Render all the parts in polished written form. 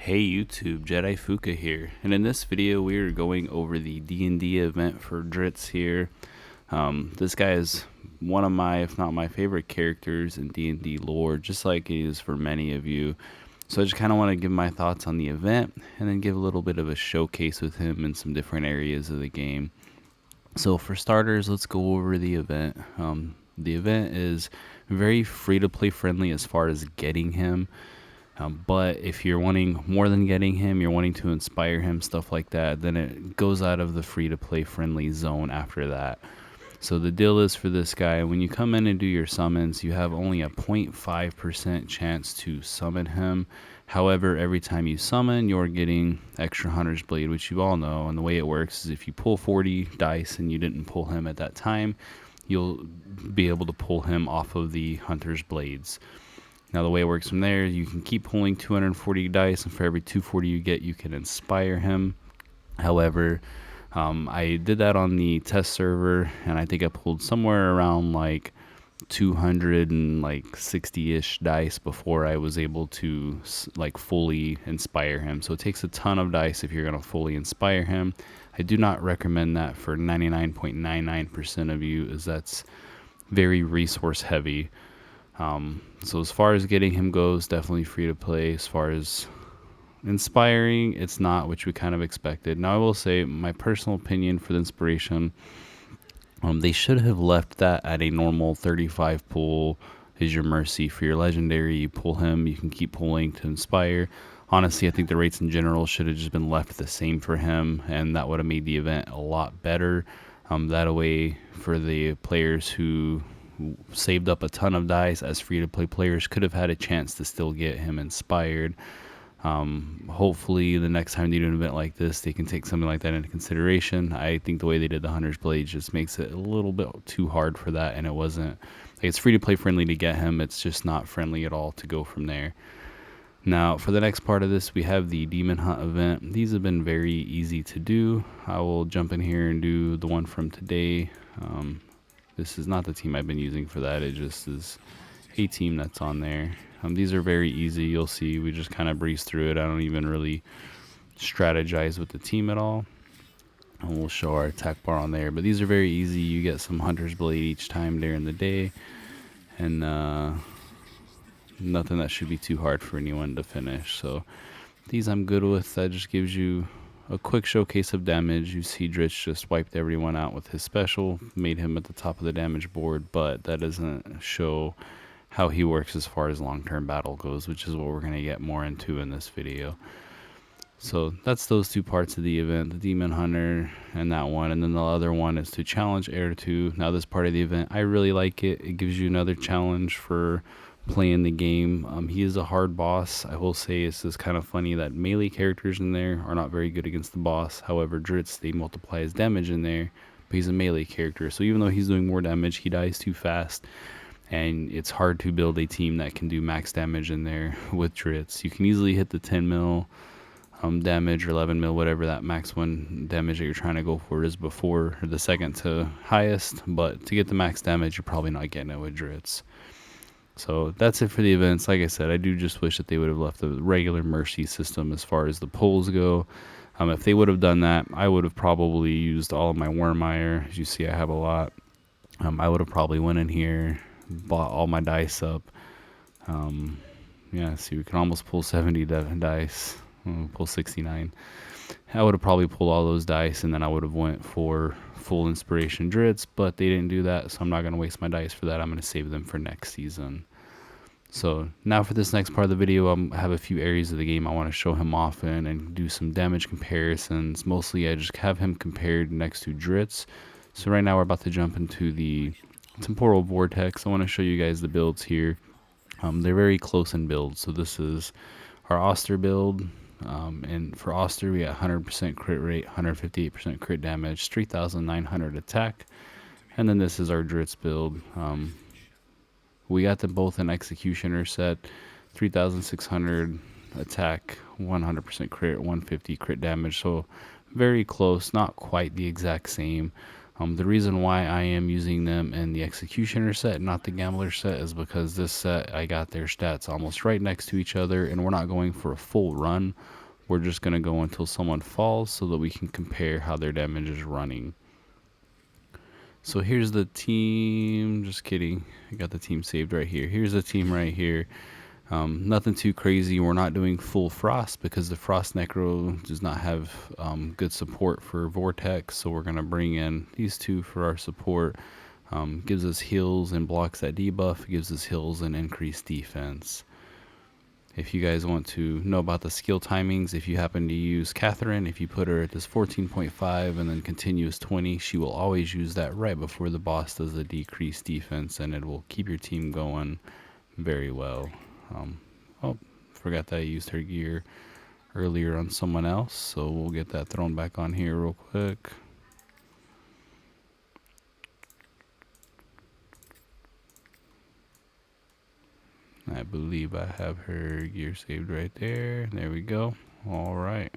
Hey YouTube, Jedi Fuka here, and in this video we are going over the D&D event for Drizzt here. This guy is one of my, if not my favorite characters in D&D lore, just like he is for many of you. So I just kind of want to give my thoughts on the event, and then give a little bit of a showcase with him in some different areas of the game. So for starters, let's go over the event. The event is very free-to-play friendly as far as getting him. But if you're wanting more than getting him, you're wanting to inspire him, stuff like that, then it goes out of the free-to-play friendly zone after that. So the deal is for this guy, when you come in and do your summons, you have only a 0.5% chance to summon him. However, every time you summon, you're getting extra Hunter's Blade, which you all know. And the way it works is if you pull 40 dice and you didn't pull him at that time, you'll be able to pull him off of the Hunter's Blades. Now the way it works from there, you can keep pulling 240 dice, and for every 240 you get, you can inspire him. However, I did that on the test server, and I think I pulled somewhere around like 260-ish dice before I was able to like fully inspire him. So it takes a ton of dice if you're going to fully inspire him. I do not recommend that for 99.99% of you, as that's very resource heavy. So as far as getting him goes, definitely free to play. As far as inspiring, it's not, which we kind of expected. Now I will say my personal opinion for the inspiration, they should have left that at a normal 35 pull is your mercy. For your legendary, you pull him, you can keep pulling to inspire. Honestly, I think the rates in general should have just been left the same for him, and that would have made the event a lot better. That way for the players who saved up a ton of dice as free-to-play players could have had a chance to still get him inspired. Hopefully the next time they do an event like this, they can take something like that into consideration. I think the way they did the Hunter's Blade just makes it a little bit too hard for that, and it wasn't like, it's free-to-play friendly to get him, it's just not friendly at all to go from there. Now for the next part of this, we have the Demon Hunt event. These have been very easy to do. I will jump in here and do the one from today. This is not the team I've been using for that. It just is a team that's on there. These are very easy. You'll see we just kind of breeze through it. I don't even really strategize with the team at all. And we'll show our attack bar on there. But these are very easy. You get some Hunter's Blade each time during the day. And nothing that should be too hard for anyone to finish. So these I'm good with. That just gives you a quick showcase of damage. You see Drizzt just wiped everyone out with his special, made him at the top of the damage board, but that doesn't show how he works as far as long-term battle goes, which is what we're going to get more into in this video. So that's those two parts of the event, the Demon Hunter and that one, and then the other one is to challenge Heir 2. Now this part of the event, I really like it. It gives you another challenge for playing the game. He is a hard boss. I will say it's just kind of funny that melee characters in there are not very good against the boss. However, Drizzt, they multiply his damage in there, but he's a melee character, so even though he's doing more damage, he dies too fast, and it's hard to build a team that can do max damage in there with Drizzt. You can easily hit the 10 mil damage or 11 mil, whatever that max one damage that you're trying to go for is before, or the second to highest, but to get the max damage, you're probably not getting it with Drizzt. So that's it for the events. Like I said, I do just wish that they would have left the regular mercy system as far as the pulls go. If they would have done that, I would have probably used all of my Wormire. As you see, I have a lot. I would have probably went in here, bought all my dice up. Yeah, see, we can almost pull 70 dice. Pull 69. I would have probably pulled all those dice, and then I would have went for full inspiration Drizzt, but they didn't do that, so I'm not going to waste my dice for that. I'm going to save them for next season. So now for this next part of the video, I have a few areas of the game I want to show him off in and do some damage comparisons. Mostly I just have him compared next to Drizzt. So right now we're about to jump into the Temporal Vortex. I want to show you guys the builds here. They're very close in build. So this is our Oster build. And for Oster, we got 100% crit rate, 158% crit damage, 3,900 attack. And then this is our Drizzt build. We got them both in Executioner set, 3,600 attack, 100% crit, 150 crit damage. So very close, not quite the exact same. The reason why I am using them in the Executioner set, not the Gambler set, is because this set, I got their stats almost right next to each other, and we're not going for a full run. We're just going to go until someone falls so that we can compare how their damage is running. So here's the team. Just kidding. I got the team saved right here. Here's the team right here. Nothing too crazy. We're not doing full Frost because the Frost Necro does not have good support for Vortex. So we're going to bring in these two for our support. Gives us heals and blocks that debuff. Gives us heals and increased defense. If you guys want to know about the skill timings, if you happen to use Catherine, if you put her at this 14.5 and then continuous 20, she will always use that right before the boss does the decreased defense, and it will keep your team going very well. Oh, forgot that I used her gear earlier on someone else, so we'll get that thrown back on here real quick. I believe I have her gear saved right there. There we go. All right.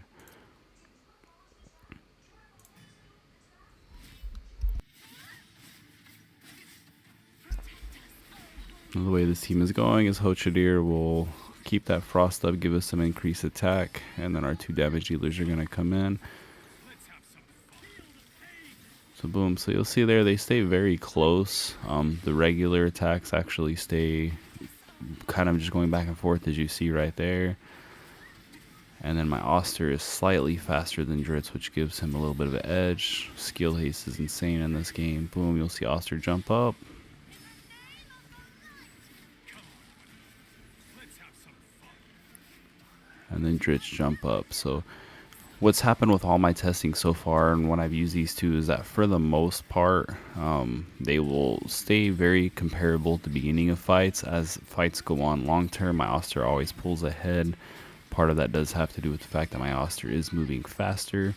The way this team is going is Hochadir will keep that frost up, give us some increased attack, and then our 2 damage dealers are going to come in. So boom, so you'll see there they stay very close. The regular attacks actually stay kind of just going back and forth, as you see right there. And then my Oster is slightly faster than Drizzt, which gives him a little bit of an edge. Skill haste is insane in this game. Boom, you'll see Oster jump up. And then Drizzt jump up. So what's happened with all my testing so far and when I've used these two is that for the most part, they will stay very comparable at the beginning of fights. As fights go on long term, my Oster always pulls ahead. Part of that does have to do with the fact that my Oster is moving faster.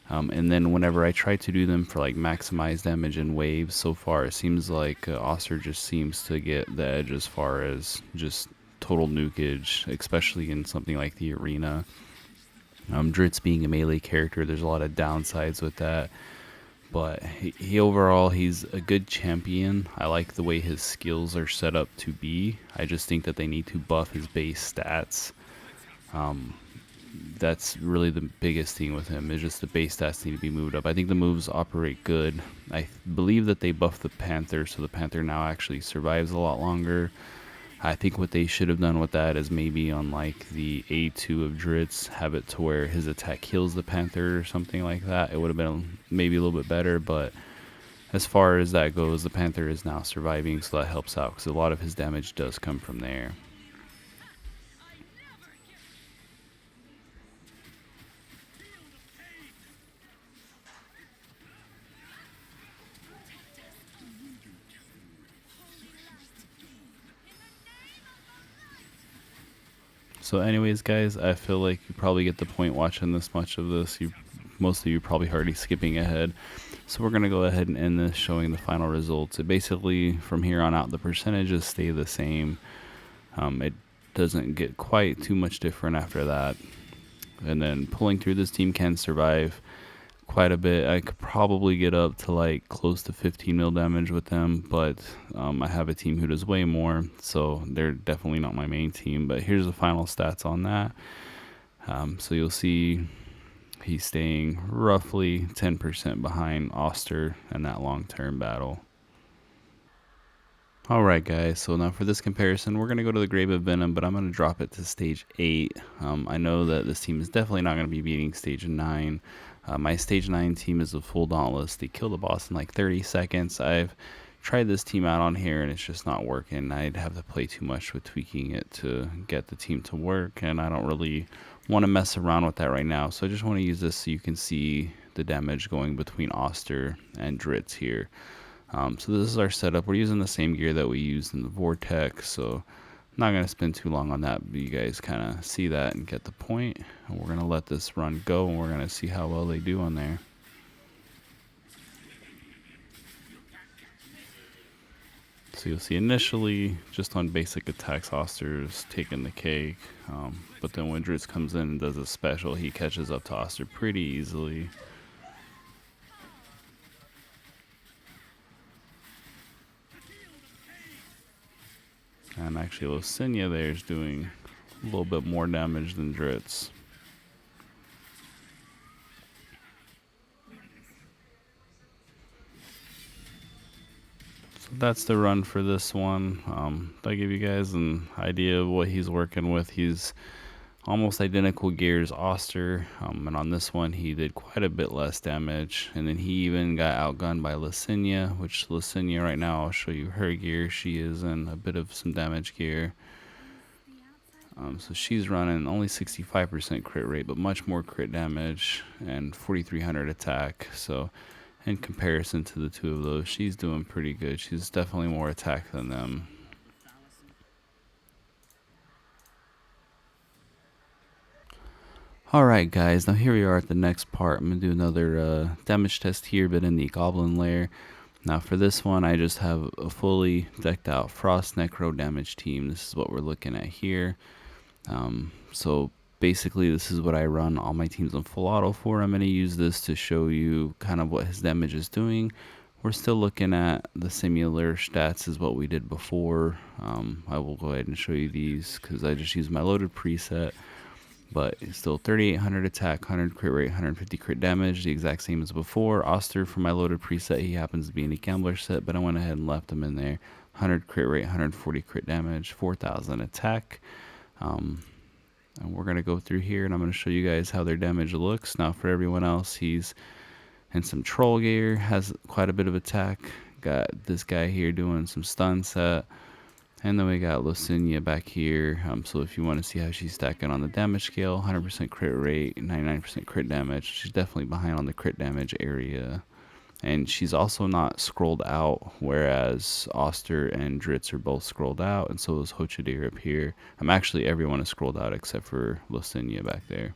And then whenever I try to do them for like maximize damage in waves, so far it seems like Oster just seems to get the edge as far as just total nukage, especially in something like the arena. Drizzt being a melee character, there's a lot of downsides with that. But he overall, he's a good champion. I like the way his skills are set up to be. I just think that they need to buff his base stats. That's really the biggest thing with him, is just the base stats need to be moved up. I think the moves operate good. I believe that they buffed the Panther, so the Panther now actually survives a lot longer. I think what they should have done with that is maybe on like the A2 of Drizzt, have it to where his attack kills the Panther or something like that. It would have been maybe a little bit better, but as far as that goes, the Panther is now surviving, so that helps out because a lot of his damage does come from there. So anyways, guys, I feel like you probably get the point watching this much of this. Most of you probably already skipping ahead. So we're going to go ahead and end this showing the final results. It basically, from here on out, the percentages stay the same. It doesn't get quite too much different after that. And then pulling through, this team can survive quite a bit. I could probably get up to like close to 15 mil damage with them, but I have a team who does way more, so they're definitely not my main team. But here's the final stats on that. So you'll see he's staying roughly 10% behind Oster in that long-term battle. Alright guys, so now for this comparison, we're going to go to the Grave of Venom, but I'm going to drop it to stage 8. I know that this team is definitely not going to be beating stage 9. My stage 9 team is a full Dauntless. They kill the boss in like 30 seconds. I've tried this team out on here and it's just not working. I'd have to play too much with tweaking it to get the team to work, and I don't really want to mess around with that right now. So I just want to use this so you can see the damage going between Oster and Drizzt here. So this is our setup. We're using the same gear that we used in the Vortex, so I'm not going to spend too long on that, but you guys kind of see that and get the point. And we're going to let this run go, and we're going to see how well they do on there. So you'll see initially, just on basic attacks, Oster's taking the cake, but then when Drizzt comes in and does a special, he catches up to Oster pretty easily. And actually, Licinia there is doing a little bit more damage than Drizzt. So that's the run for this one. I'll give you guys an idea of what he's working with. He's almost identical gear as Oster, and on this one he did quite a bit less damage. And then he even got outgunned by Licinia, which Licinia right now, I'll show you her gear. She is in a bit of some damage gear. So she's running only 65% crit rate, but much more crit damage and 4,300 attack. So in comparison to the two of those, she's doing pretty good. She's definitely more attack than them. Alright guys, now here we are at the next part. I'm going to do another damage test here, but in the Goblin Lair. Now for this one, I just have a fully decked out Frost Necro damage team. This is what we're looking at here. So basically this is what I run all my teams on full auto for. I'm going to use this to show you kind of what his damage is doing. We're still looking at the similar stats as what we did before. I will go ahead and show you these because I just used my loaded preset. But it's still 3,800 attack, 100 crit rate, 150 crit damage, the exact same as before. Oster for my loaded preset, he happens to be in a gambler set, but I went ahead and left him in there. 100 crit rate, 140 crit damage, 4,000 attack. And we're going to go through here, and I'm going to show you guys how their damage looks. Now for everyone else, he's in some troll gear, has quite a bit of attack. Got this guy here doing some stun set. And then we got Licinia back here. So if you want to see how she's stacking on the damage scale, 100% crit rate, 99% crit damage. She's definitely behind on the crit damage area. And she's also not scrolled out, whereas Oster and Drizzt are both scrolled out, and so is Hochadir up here. Actually, everyone is scrolled out except for Licinia back there.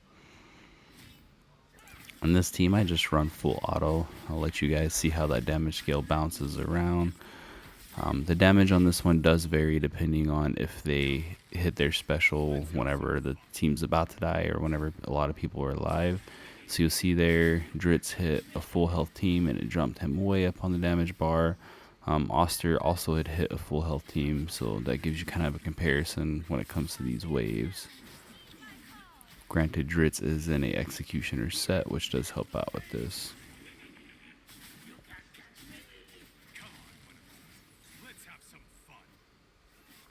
On this team, I just run full auto. I'll let you guys see how that damage scale bounces around. The damage on this one does vary depending on if they hit their special whenever the team's about to die or whenever a lot of people are alive. So you'll see there, Drizzt hit a full health team and it jumped him way up on the damage bar. Oster also had hit a full health team, so that gives you kind of a comparison when it comes to these waves. Granted, Drizzt is in a executioner set, which does help out with this.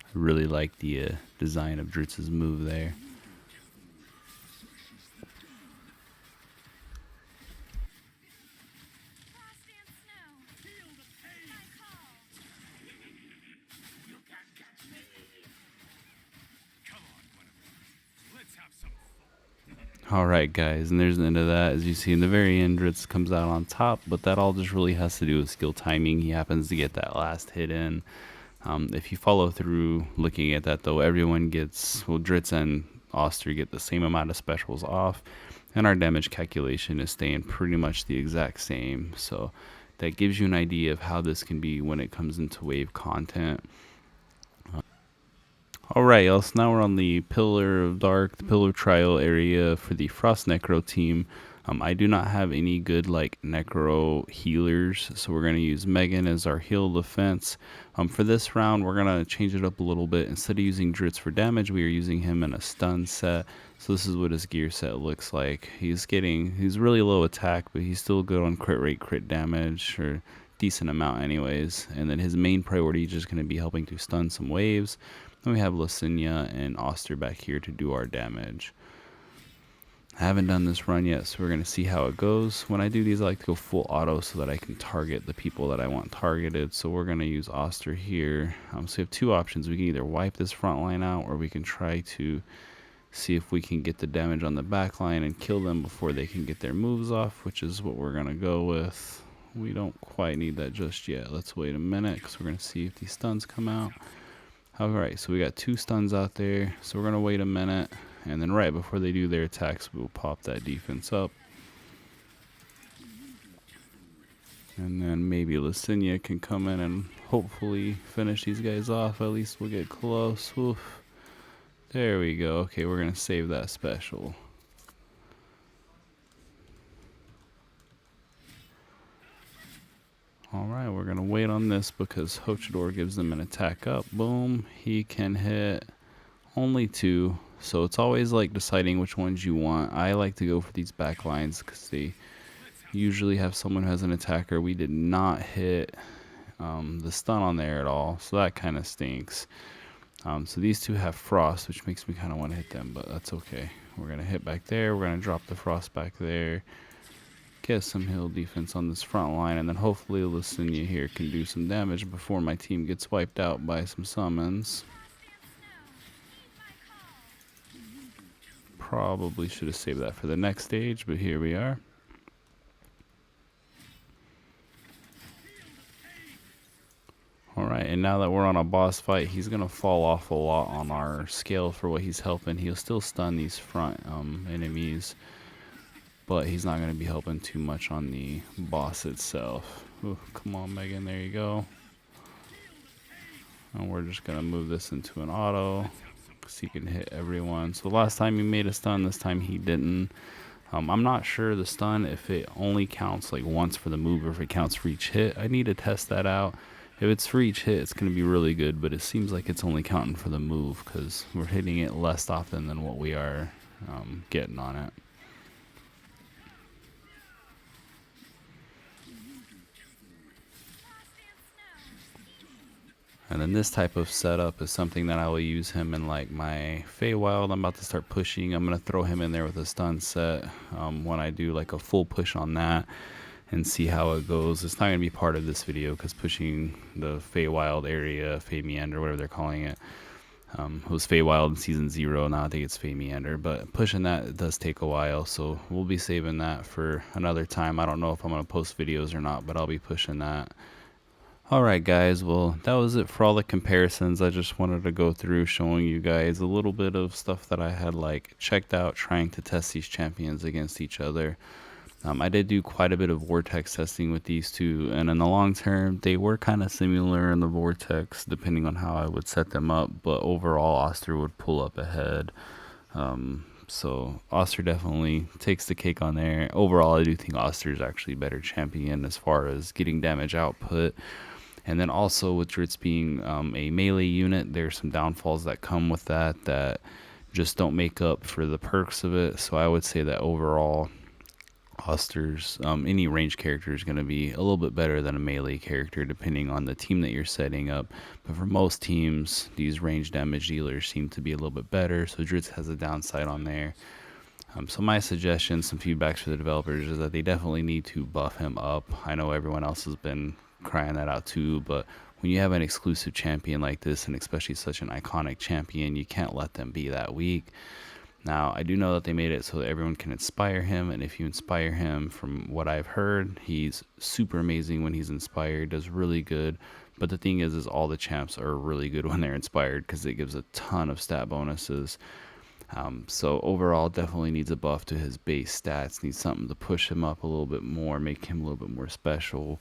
I really like the design of Drizzt's move there. Alright guys, and there's the end of that. As you see in the very end, Drizzt comes out on top, but that all just really has to do with skill timing. He happens to get that last hit in. If you follow through looking at that though, everyone gets, well, Drizzt and Oster get the same amount of specials off, and our damage calculation is staying pretty much the exact same. So that gives you an idea of how this can be when it comes into wave content. Alright, y'all, so now we're on the Pillar of Dark, the Pillar Trial area for the Frost Necro team. I do not have any good like Necro healers, so we're going to use Megan as our heal defense. For this round, we're going to change it up a little bit. Instead of using Drizzt for damage, we are using him in a stun set. So this is what his gear set looks like. He's really low attack, but he's still good on crit rate, crit damage, or decent amount anyways. And then his main priority is just going to be helping to stun some waves. Then we have Licinia and Oster back here to do our damage. I haven't done this run yet, so we're going to see how it goes. When I do these, I like to go full auto so that I can target the people that I want targeted. So we're going to use Oster here. So we have two options. We can either wipe this front line out, or we can try to see if we can get the damage on the back line and kill them before they can get their moves off, which is what we're going to go with. We don't quite need that just yet. Let's wait a minute because we're going to see if these stuns come out. Alright, so we got two stuns out there, so we're going to wait a minute. And then right before they do their attacks, we'll pop that defense up. And then maybe Licinia can come in and hopefully finish these guys off. At least we'll get close. Oof. There we go. Okay, we're going to save that special. Alright, we're going to wait on this because Hochador gives them an attack up. Boom. He can hit only 2. So it's always like deciding which ones you want. I like to go for these back lines because they usually have someone who has an attacker. We did not hit the stun on there at all, so that kind of stinks. So these two have frost, which makes me kind of want to hit them, but that's okay. We're going to hit back there. We're going to drop the frost back there. Get some hill defense on this front line, and then hopefully Lysithea here can do some damage before my team gets wiped out by some summons. Probably should have saved that for the next stage, but here we are. Alright, and now that we're on a boss fight, he's going to fall off a lot on our scale for what he's helping. He'll still stun these front enemies, but he's not going to be helping too much on the boss itself. Ooh, come on, Megan, there you go. And we're just going to move this into an auto, so he can hit everyone. So last time he made a stun, this time he didn't. I'm not sure the stun, if it only counts like once for the move or if it counts for each hit. I need to test that out. If it's for each hit, it's going to be really good, but it seems like it's only counting for the move because we're hitting it less often than what we are getting on it. And then this type of setup is something that I will use him in like my Feywild. I'm about to start pushing. I'm going to throw him in there with a stun set when I do like a full push on that and see how it goes. It's not going to be part of this video because pushing the Feywild area, Fey Meander, whatever they're calling it, it was Feywild in Season 0. Now I think it's Fey Meander. But pushing that does take a while, so we'll be saving that for another time. I don't know if I'm going to post videos or not, but I'll be pushing that. Alright guys, well that was it for all the comparisons. I just wanted to go through showing you guys a little bit of stuff that I had like checked out trying to test these champions against each other. I did do quite a bit of Vortex testing with these two, and in the long term they were kind of similar in the Vortex depending on how I would set them up, but overall Oster would pull up ahead. So Oster definitely takes the cake on there. Overall I do think Oster is actually a better champion as far as getting damage output. And then also with Drizzt being a melee unit, there's some downfalls that come with that just don't make up for the perks of it. So I would say that overall, Oster's, any range character is going to be a little bit better than a melee character depending on the team that you're setting up. But for most teams, these range damage dealers seem to be a little bit better. So Drizzt has a downside on there. So my suggestion, some feedbacks for the developers is that they definitely need to buff him up. I know everyone else has been crying that out too, but when you have an exclusive champion like this, and especially such an iconic champion, you can't let them be that weak. Now I do know that they made it so that everyone can inspire him, and if you inspire him, from what I've heard, he's super amazing when he's inspired, does really good. But the thing is all the champs are really good when they're inspired because it gives a ton of stat bonuses. So overall, definitely needs a buff to his base stats, needs something to push him up a little bit more, make him a little bit more special.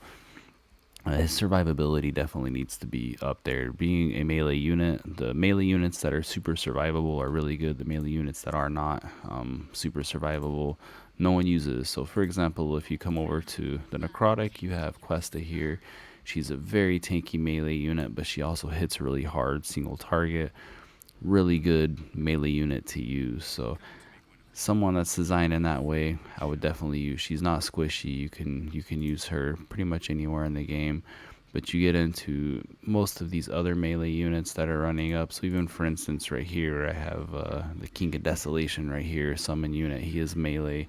His survivability definitely needs to be up there. Being a melee unit, the melee units that are super survivable are really good. The melee units that are not super survivable, no one uses. So for example, if you come over to the Necrotic, you have Questa here. She's a very tanky melee unit, but she also hits really hard, single target. Really good melee unit to use. So someone that's designed in that way, I would definitely use. She's not squishy. You can use her pretty much anywhere in the game. But you get into most of these other melee units that are running up. So even for instance right here, I have the King of Desolation right here, summon unit. He is melee.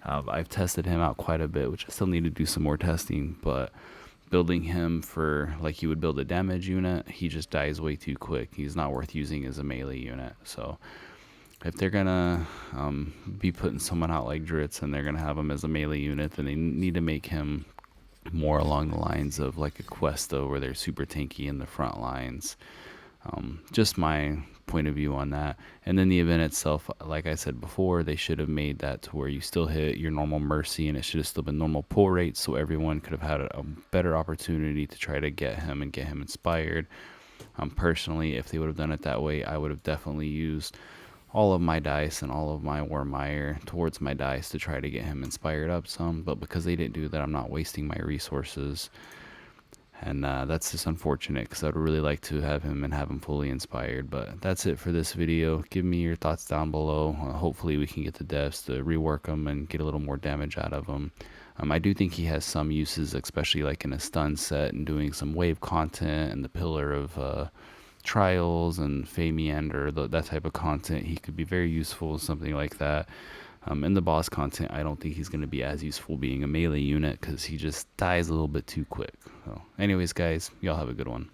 I've tested him out quite a bit, which I still need to do some more testing, but building him for like you would build a damage unit, he just dies way too quick. He's not worth using as a melee unit. So if they're gonna be putting someone out like Drizzt and they're gonna have him as a melee unit, then they need to make him more along the lines of like a Questa, where they're super tanky in the front lines. Just my point of view on that. And then the event itself, like I said before, they should have made that to where you still hit your normal mercy, and it should have still been normal pull rate, so everyone could have had a better opportunity to try to get him and get him inspired. Personally, if they would have done it that way, I would have definitely used all of my dice and all of my Wormire towards my dice to try to get him inspired up some. But because they didn't do that, I'm not wasting my resources. And that's just unfortunate because I'd really like to have him and have him fully inspired. But that's it for this video. Give me your thoughts down below. Hopefully we can get the devs to rework him and get a little more damage out of him. I do think he has some uses, especially like in a stun set and doing some wave content and the pillar of trials and Fey Meander, that type of content. He could be very useful, something like that. In the boss content, I don't think he's going to be as useful being a melee unit because he just dies a little bit too quick. So anyways, guys, y'all have a good one.